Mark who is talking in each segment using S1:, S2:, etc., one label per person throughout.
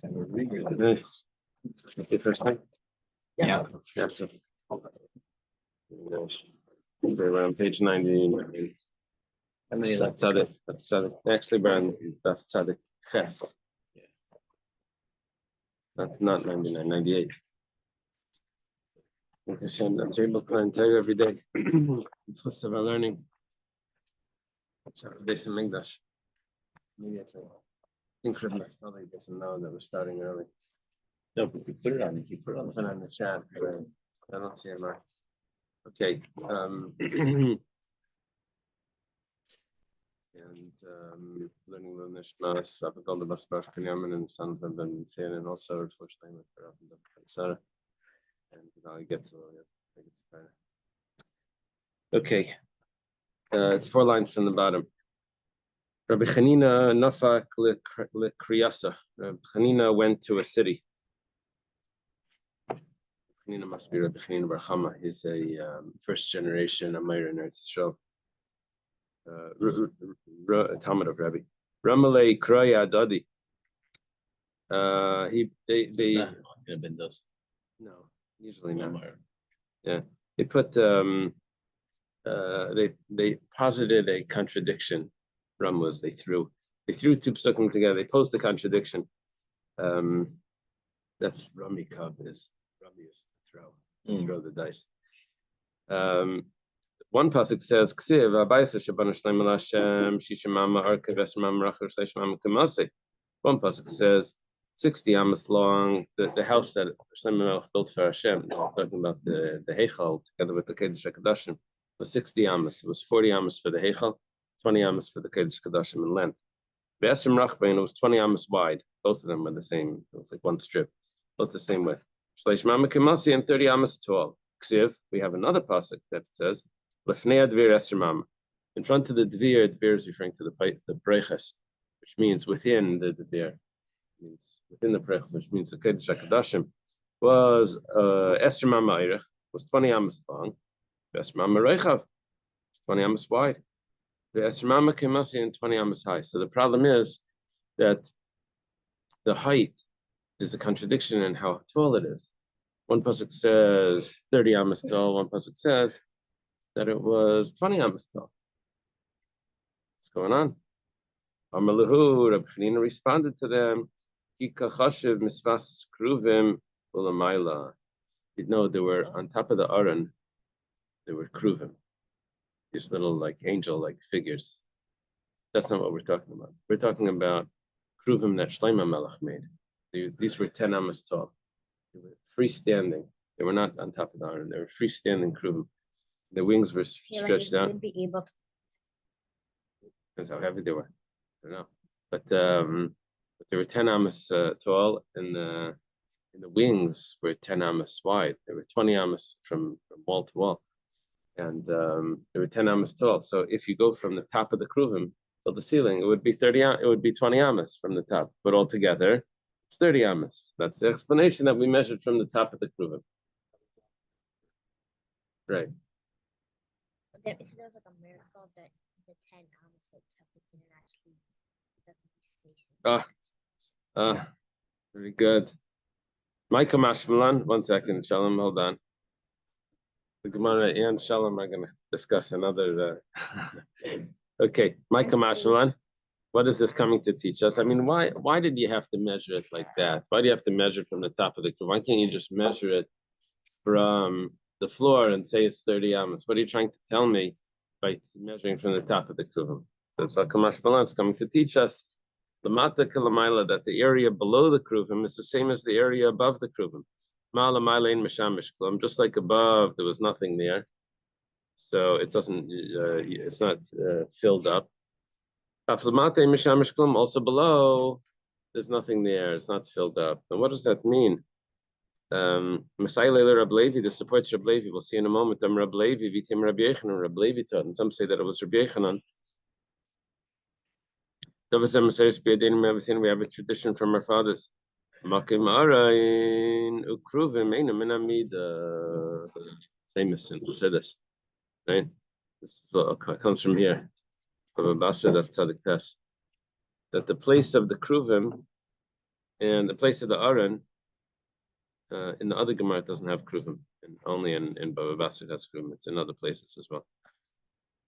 S1: That's the first thing.
S2: Yeah.
S1: We're on page 99.
S2: How many left?
S1: That's Tzadik. Actually, we're on Daf Tzadik Ches. Not 99, 98. Hashem, I'm able to entire every day. It's supposed to be learning. Base in Migdash. Maybe I think for my colleague doesn't know that we're starting early.
S2: No, but you put it on. You put it on.
S1: Put it on the chat. I don't see it much. Okay. And learning the Nishmas, Abagol the Basra Daf and sons of Ben Tzin, and also for Shleimer for Sarah. And now I get to okay. It's 4 lines from the bottom. Rabbi Chanina Nafak Lekriyasa. Rabbi Chanina went to a city. Chanina must be Rabbi Chanina Bar Chama. He's a first generation Amir in Eretz Yisrael. Talmud of Rabbi. Ramalei Kroya Adadi. They
S2: have been those.
S1: No, usually not. Yeah, they put they posited a contradiction. Was they threw 2 psukim together. They posed a contradiction. That's Rami Kab is to throw the dice. One pasuk says Ksiv Abaysa Shabana Shleim Lashem Shishamama Arka Vesmam Rachar Shleishmam Kamase. One pasuk says 60 amos long, the house that Shlomo Melech built for Hashem, talking about the Heichal together with the Kodesh HaKadoshim, was 60 amos. It was 40 amos for the Heichal, 20 amos for the Kodesh HaKadoshim in length. The Esrim Rachbain, it was 20 amos wide. Both of them were the same. It was like one strip, both the same width. Shleish Mama Kimasi and 30 amos tall. Ksiv, we have another pasuk that says, Lefnei Advir Esrim Mama. In front of the Dvir is referring to the Breiches, which means within the Dvir. Means within the Prechus, which means the Kodesh HaKadoshim, was Esrim Mama Eirech, was 20 amos long. Esrim Mama Reichav, 20 amos wide. The Esrim Mama Kimasi and 20 amos high. So the problem is that the height is a contradiction in how tall it is. One pasuk says 30 amos tall. One pasuk says that it was 20 amos tall. What's going on? Amalahu, Rabbi Chanina responded to them. Misvas kruvim ulamayla. You know, they were on top of the aron. They were kruvim, these little like angel-like figures. That's not what we're talking about. We're talking about kruvim that Shlomo Melech made. These were 10 amos tall. They were freestanding. They were not on top of the aron. They were freestanding kruvim. The wings were stretched out.
S3: Be able to.
S1: That's how heavy they were. I don't know, but they were 10 amos tall, and the wings were 10 amos wide. They were 20 amos from wall to wall, and they were 10 amos tall. So if you go from the top of the kruvim to the ceiling, it would be 20 amos from the top. But altogether, it's 30 amos. That's the explanation that we measured from the top of the kruvim. Right.
S3: There was like a miracle that the 10 amos that didn't actually
S1: very good. Micah Mashmalan, 1 second, Shalom, hold on. The Gemara and Shalom are going to discuss another. Okay, Micah Mashmalan, what is this coming to teach us? I mean, why did you have to measure it like that? Why do you have to measure it from the top of the kruvim? Why can't you just measure it from the floor and say it's 30 amos? What are you trying to tell me by measuring from the top of the kruvim? That's what Mashmalan is coming to teach us. Lamata Kilamaila, that the area below the kruvim is the same as the area above the kruvim. Ma'alamaila in Mashamish Klum, just like above, there was nothing there. So it doesn't, it's not filled up. Aflamate Mashamish Klum, also below, there's nothing there, it's not filled up. And what does that mean? Masai Leila Rab Levi, this supports Rab Levi. We'll see in a moment. Rab Levi, Vitim Rab Yechanan, Rab Levi taught, and some say that it was Rab Yechanan. We have a tradition from our fathers. Famous in Chassidus, right? This comes from here, from a Basra Daf Tzadik Tes, that the place of the kruvim And the place of the Aron, in the other Gemara, it doesn't have kruvim, and only in Baba Basra has kruvim. It's in other places as well.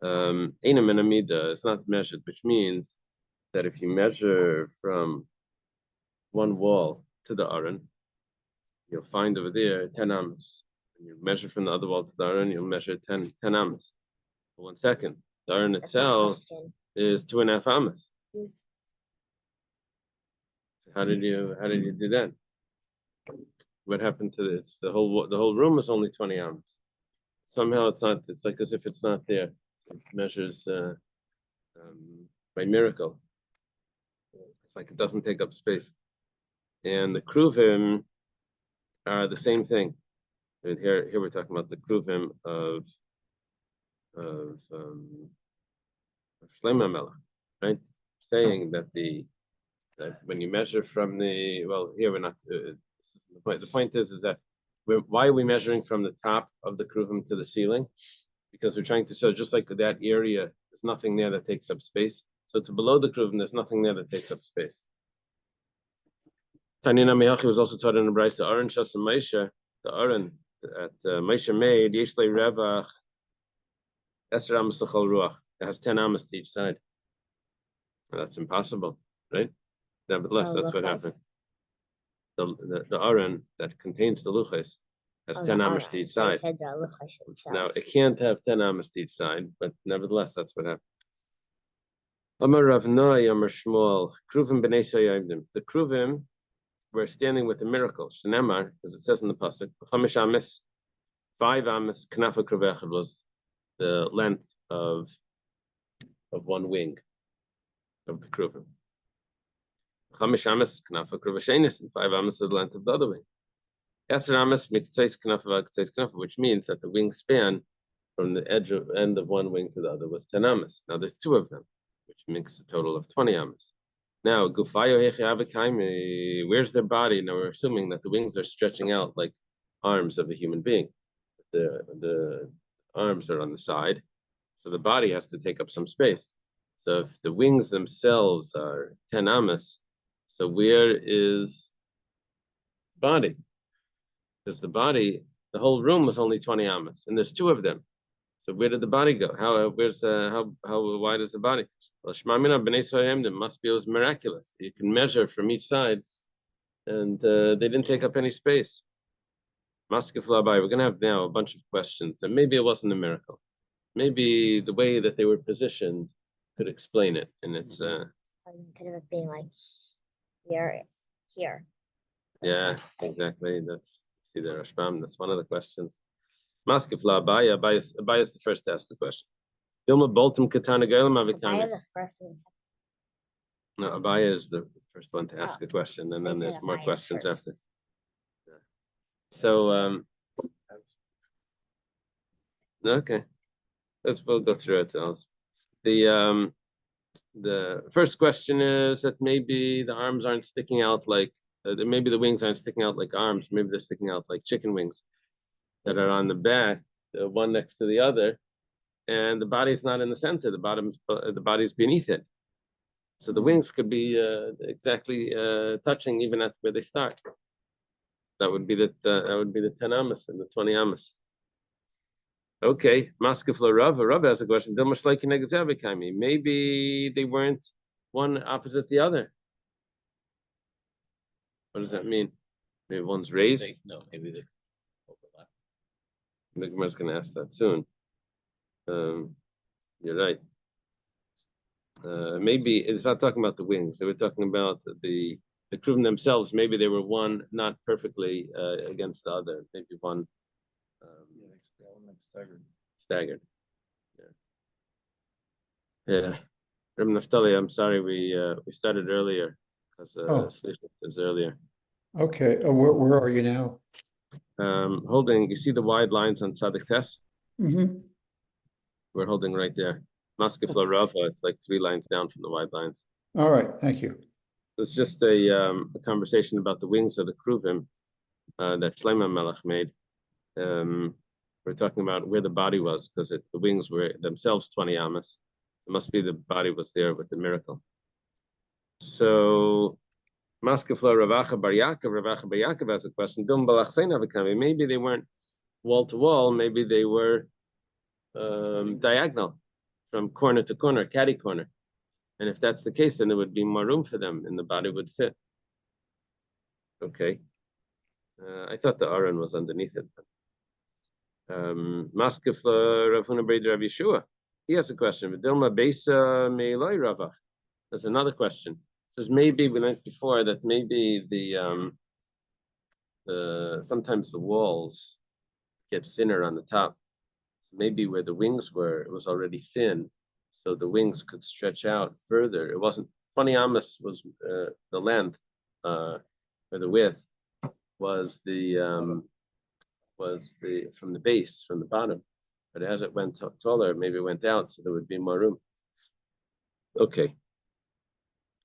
S1: Einam and Amida is not measured, which means that if you measure from one wall to the Aron, you'll find over there 10 amas. And you measure from the other wall to the Aron, you'll measure 10 amas. For 1 second, the Aron itself is 2.5 amas. How did you do that? What happened to it? The whole room is only 20 amas. Somehow it's not. It's like as if it's not there. It measures by miracle. It's like it doesn't take up space. And the kruvim are the same thing. And here we're talking about the kruvim of Shlomo Melech, right? Saying that when you measure from here we're not. This is the point. The point is that why are we measuring from the top of the kruvim to the ceiling? Because we're trying to show just like that area, there's nothing there that takes up space. So to below the kruvim, there's nothing there that takes up space. Tanina Mehachi was also taught in the Brisa, the Aron Shas Moshe, the Aron that Moshe made, Yeshlei Revach, Eser Amas L'chol Ruach. It has 10 amas to each side. Well, that's impossible, right? Nevertheless, that's what happened. The Aron that contains the luchos has 10 amas to each side. Now it can't have 10 amas to each side, but nevertheless, that's what happened. Amar Rav Noi, Amar Shmuel, Kruvim b'nei Sayavdim. The Kruvim were standing with a miracle. Shenemar, as it says in the pasuk, 5 amas, 5 amas, knafa kruvechad was the length of one wing of the Kruvim. 5 amas, knafa kruvashenis, and 5 amas is the length of the other wing. Eser amas miktzais knafa v'aktzais knafa, which means that the wingspan from the end of one wing to the other was 10 amas. Now there's 2 of them, which makes a total of 20 amas. Now, gufayo hechi, where's their body? Now we're assuming that the wings are stretching out like arms of a human being. The arms are on the side, so the body has to take up some space. So if the wings themselves are 10 amas, so where is the body? Because the body, the whole room was only 20 amas, and there's 2 of them. So where did the body go? How wide is the body? Well, Shmamina b'nei Soyem, must be, it was miraculous. You can measure from each side, and they didn't take up any space. Maskef Labai, we're going to have now a bunch of questions, and maybe it wasn't a miracle. Maybe the way that they were positioned could explain it, and it's
S3: instead of it being like here.
S1: Yeah, exactly. That's see there, Ashbam. That's one of the questions. Maskef Labai, Abaya is the first to ask the question. Dilma Boltum Katana Galam
S3: Abaya is the first one.
S1: No, Abaya is the first one to ask a question, and then there's more questions after. Yeah. So, okay, we'll go through it. The first question is that maybe the arms aren't sticking out like, maybe the wings aren't sticking out like arms. Maybe they're sticking out like chicken wings that are on the back, one next to the other, and the body's not in the center. The body's beneath it. So the wings could be exactly touching even at where they start. That would be the 10 amas and the 20 amas. Okay, Maskefla Rav has a question. Maybe they weren't one opposite the other. What does that mean? Maybe one's raised?
S2: No, maybe they overlap.
S1: The Gemara's going to ask that soon. You're right. Maybe it's not talking about the wings. They were talking about the kruvim themselves. Maybe they were one not perfectly against the other. Maybe one staggered. Yeah. Reb Naftali, I'm sorry we started earlier because sleep was earlier.
S4: Okay, where are you now?
S1: Holding. You see the wide lines on Tzadik Tes?
S4: Mm-hmm.
S1: We're holding right there. Maskefla Rava, it's like 3 lines down from the wide lines.
S4: All right, thank you.
S1: It's just a conversation about the wings of the kruvim that Shlomo Melech made. We're talking about where the body was because the wings were themselves 20 amas. It must be the body was there with the miracle. So Maskefla Ravacha Bar Yaakov has a question. Maybe they weren't wall to wall. Maybe they were diagonal from corner to corner, catty corner. And if that's the case, then there would be more room for them and the body would fit. Okay. I thought the Aron was underneath it. Maskefla Ravuna Breda Rav Yeshua. He has a question. Vidilma Besa Meilai Ravach. There's another question. It says maybe we learned before that maybe the sometimes the walls get thinner on the top. So maybe where the wings were, it was already thin, so the wings could stretch out further. It wasn't 20 amas was the length, or the width was the from the base, from the bottom. But as it went taller, maybe it went out, so there would be more room. Okay.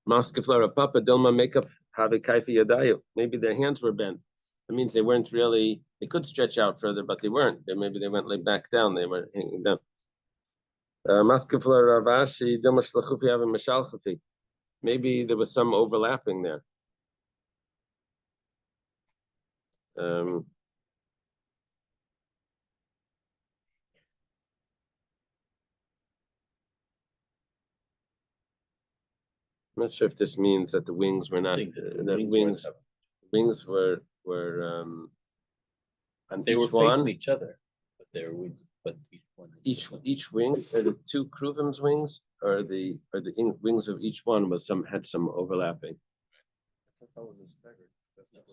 S1: Maskeflara Papa Dilma makeup have a kaifi yadayu. Maybe their hands were bent. It means they weren't really, they could stretch out further, but they weren't. Maybe they went like back down, they were hanging down. Maskeflara Ravashi Dilma Shlachupi have a Mashalchafi. Maybe there was some overlapping there. I'm not sure if this means that the wings were not wings were on
S2: They were
S1: each one.
S2: facing each other, but their wings, but
S1: Each wing, are the two Kruvim's wings, or the wings of each one had some overlapping.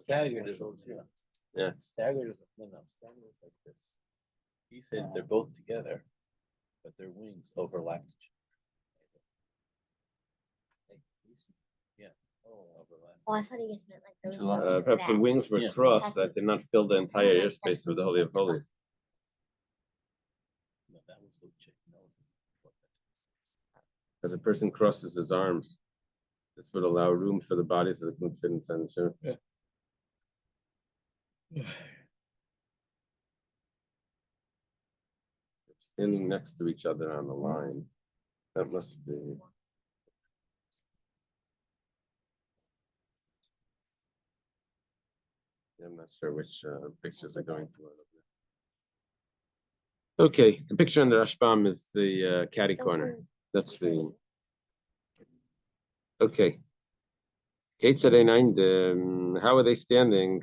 S2: Staggered is
S1: Yeah.
S2: Staggered is staggered is like this. He said they're both together, but their wings overlapped each other. Yeah. Overlap.
S3: Oh, I thought he just meant like those.
S1: Perhaps the wings were
S2: Yeah.
S1: crossed that did not fill the entire airspace of the Holy of Holies.
S2: No, that was the chick.
S1: As a person crosses his arms, this would allow room for the bodies that can fit inside the chair. Standing next to each other on the line. That must be. I'm not sure which pictures are going to. Okay, the picture under Ashbam is the catty corner. That's the. Okay. Kate said, how are they standing?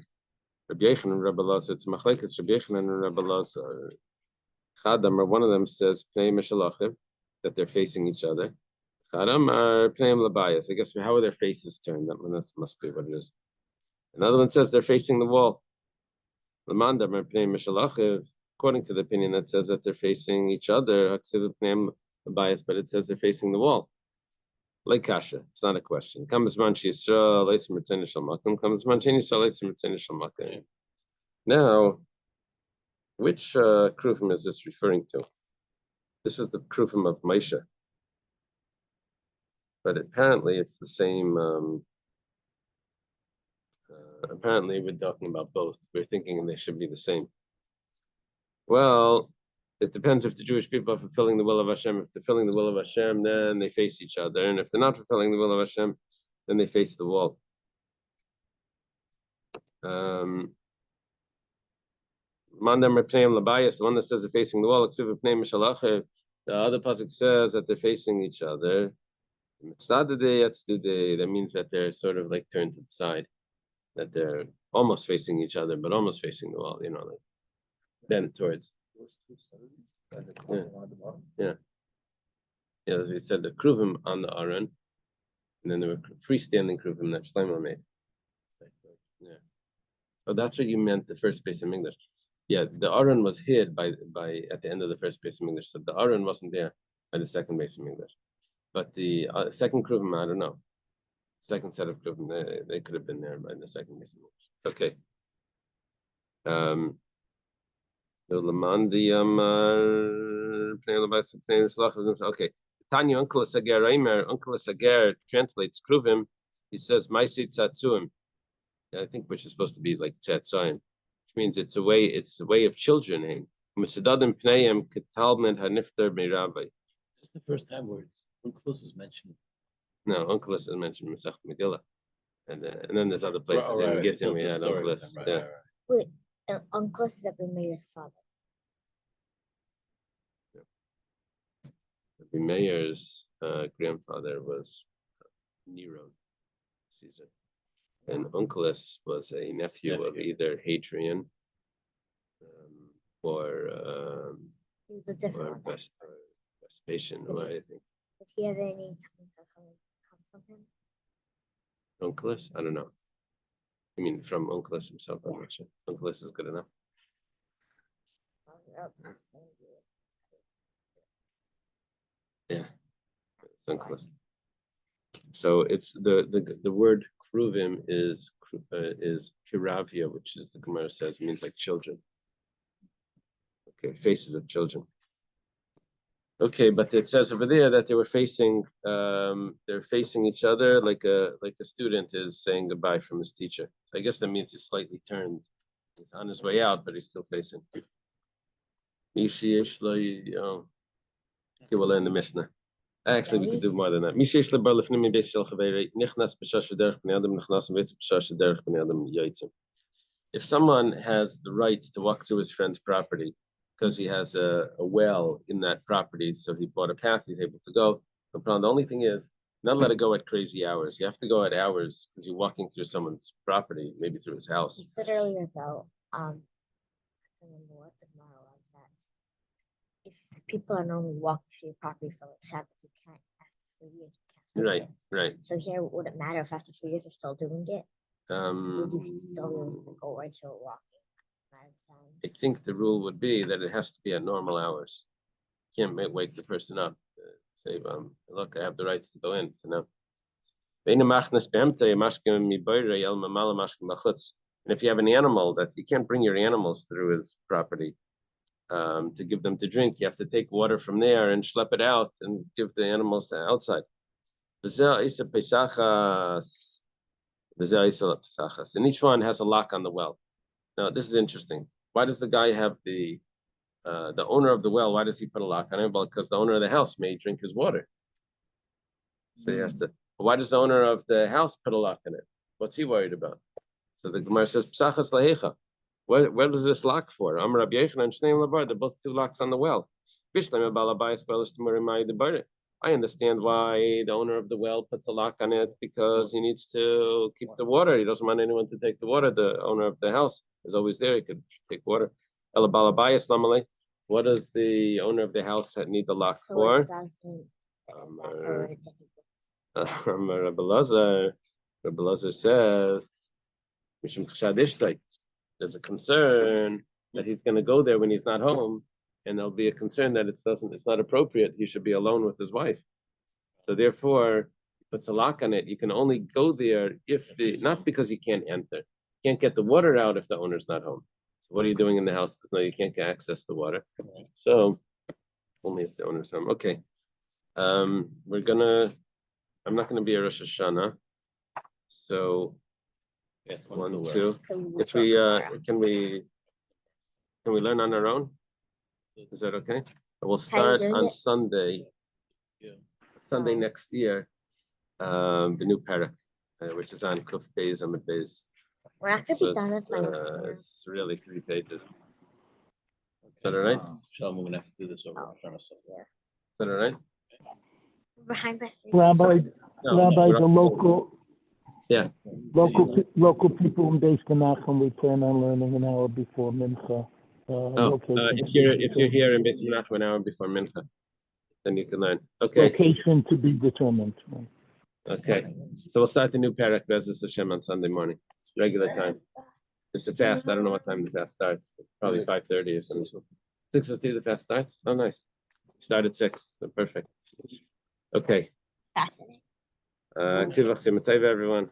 S1: Rabbi Yechon and Rabbi Lazar. It's Machlekes Rabbi Yechon and Rabbi Lazar. Chadam, or one of them says Pnei Mishalachiv, that they're facing each other. Chadam are Pnei Labayas. I guess how are their faces turned? That must be what it is. Another one says they're facing the wall. Lamandam are Pnei Mishalachiv. According to the opinion that says that they're facing each other, but it says they're facing the wall. Like Kasha, it's not a question. Now, which Krufim is this referring to? This is the Krufim of Moshe. But apparently it's the same. Apparently we're talking about both. We're thinking they should be the same. Well, it depends if the Jewish people are fulfilling the will of Hashem. If they're fulfilling the will of Hashem, then they face each other. And if they're not fulfilling the will of Hashem, then they face the wall. The one that says they're facing the wall, the other pasuk says that they're facing each other. That means that they're sort of like turned to the side, that they're almost facing each other, but almost facing the wall, like then towards. Yeah. As we said, the kruvim on the Aron, and then there were freestanding kruvim that Shlomo made. Yeah. Oh, that's what you meant, the first base of English. Yeah, the Aron was hid by at the end of the first base of English, so the Aron wasn't there by the second base of English. But the second kruvim, I don't know. Second set of kruvim, they could have been there by the second base of English. Okay. Okay. Tanya Uncle Sager translates kruvim. He says Maisit Tzatzuim. I think which is supposed to be like Tzatzuim, which means it's a way of children. This is the
S2: first time where Unkelos is mentioned.
S1: No, Unkelos is mentioned in Masech Megillah. and then there's other places
S2: Oh,
S1: in
S2: right,
S1: Gittin
S2: told
S1: we
S2: the
S1: had
S2: story with
S1: Unkelis.
S2: them, right,
S1: Yeah.
S2: right, right.
S3: Wait, Uncle is Rabbi Meir's father.
S1: The mayor's grandfather was Nero, Caesar, and Unkelis was a nephew of either Hadrian or
S3: He was a different one.
S1: Vespasian,
S3: Did he-
S1: I think.
S3: Did he have any time that someone come from him?
S1: Unkelis? I don't know. I mean, from Unkelis himself, I'm not sure. Unkelis is good enough. Yeah, it's Unkelis. So it's the word kruvim is kiravia, which is the Gemara says means like children. Okay, faces of children. Okay, but it says over there that they were facing they're facing each other like a student is saying goodbye from his teacher. I guess that means he's slightly turned. He's on his way out, but he's still facing. Okay, we'll learn the Mishnah. Actually, we could do more than that. If someone has the rights to walk through his friend's property because he has a well in that property, so he bought a path, he's able to go. No problem. The only thing is, not let it go at crazy hours. You have to go at hours because you're walking through someone's property, maybe through his house.
S3: You said earlier though, I don't remember what the Gemara was that if people are normally walking through your property for like Sabbath, you can't after 3 years. You can't
S1: Right, right.
S3: So here, would it matter if after 3 years you're still doing it? Would you still be able to go right to walking?
S1: I think the rule would be that it has to be at normal hours. You can't wake the person up. Say, look, I have the rights to go in. So no. And if you have an animal that you can't bring your animals through his property to give them to drink, you have to take water from there and schlep it out and give the animals to outside. And each one has a lock on the well. Now this is interesting. Why does the guy have the owner of the well? Why does he put a lock on it? Well, because the owner of the house may drink his water. So he has to. Why does the owner of the house put a lock on it? What's he worried about? So the Gemara says, "Psachas lahecha." Where does this lock for? Amar Rabbi Yochanan and Shnei Labar. They're both two locks on the well. I understand why the owner of the well puts a lock on it because he needs to keep the water. He doesn't want anyone to take the water. The owner of the house is always there. He could take water. What does the owner of the house need the lock for? Rabbi Lazar says, there's a concern that he's going to go there when he's not home, and there'll be a concern that it's not appropriate. He should be alone with his wife. So therefore, he puts a lock on it. You can only go there not because you can't enter. You can't get the water out if the owner's not home. So what are you doing in the house? No, you can't access the water. So only if the owner's home. Okay. I'm not gonna be a Rosh Hashanah. So 1, 2. If we can we learn on our own? Is that okay? We'll start on Sunday.
S2: Yeah.
S1: Sunday next year. The new parak, which is on Kuf Beis Amud Beis.
S3: We're not gonna be done with my
S1: it's really 3 pages. Is that all right?
S2: Shalom, we're gonna have to do this over.
S1: Is that all right?
S3: behind us.
S5: Rabbi,
S1: No,
S5: the local people in Beis Menachem, we plan on learning an hour before Mincha.
S1: If you're here in Beis Menachem an hour before Mincha, then you can learn. Okay.
S5: Location to be determined.
S1: Okay. So we'll start the new parak Be'ezus Hashem on Sunday morning. It's regular time. It's a fast. I don't know what time the fast starts. Probably 5:30 or something. 6:50 the fast starts. Oh, nice. Start at 6. So perfect. Okay.
S3: Fascinating.
S1: Everyone.